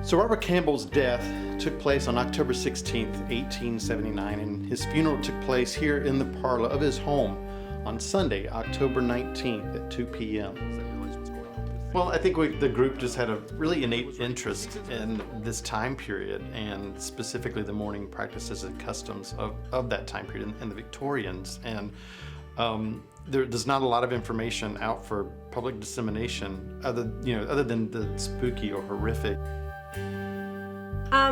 So Robert Campbell's death took place on October 16th, 1879, and his funeral took place here in the parlor of his home on Sunday, October 19th at 2 p.m. Well, I think the group just had a really innate interest in this time period, and specifically the mourning practices and customs of that time period in the Victorians. And there's not a lot of information out for public dissemination other than the spooky or horrific.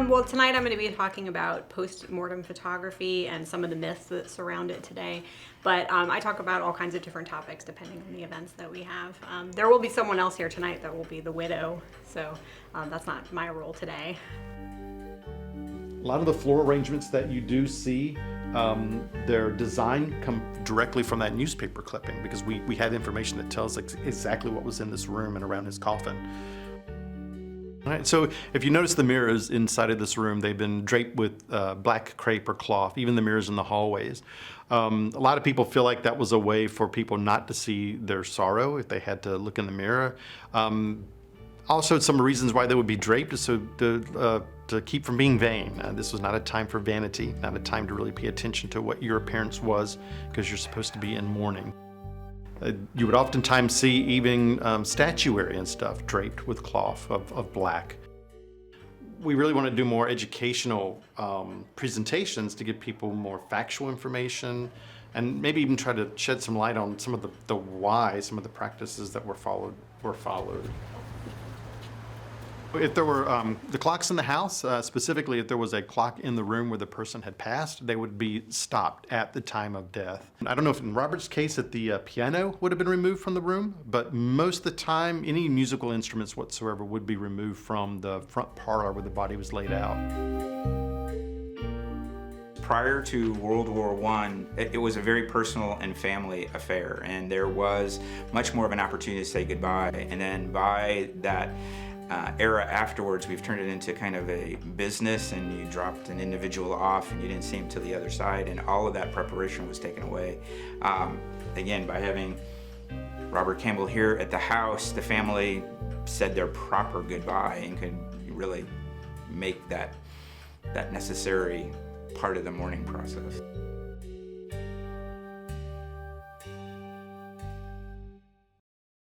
Well, tonight I'm going to be talking about post-mortem photography and some of the myths that surround it today. But I talk about all kinds of different topics depending on the events that we have. There will be someone else here tonight that will be the widow, so that's not my role today. A lot of the floor arrangements that you do see, their design come directly from that newspaper clipping, because we had information that tells exactly what was in this room and around his coffin. All right, so if you notice the mirrors inside of this room, they've been draped with black crepe or cloth, even the mirrors in the hallways. A lot of people feel like that was a way for people not to see their sorrow if they had to look in the mirror. Also, some reasons why they would be draped is so to keep from being vain. This was not a time for vanity, not a time to really pay attention to what your appearance was, because you're supposed to be in mourning. You would oftentimes see even statuary and stuff draped with cloth of black. We really want to do more educational presentations to give people more factual information, and maybe even try to shed some light on some of the why, some of the practices that were followed. If there were the clocks in the house, specifically if there was a clock in the room where the person had passed, they would be stopped at the time of death. I don't know if in Robert's case that the piano would have been removed from the room, but most of the time any musical instruments whatsoever would be removed from the front parlor where the body was laid out. Prior to World War I, it was a very personal and family affair, and there was much more of an opportunity to say goodbye. And then by that era afterwards, we've turned it into kind of a business, and you dropped an individual off and you didn't see him till the other side, and all of that preparation was taken away. Again, by having Robert Campbell here at the house, the family said their proper goodbye and could really make that necessary part of the mourning process.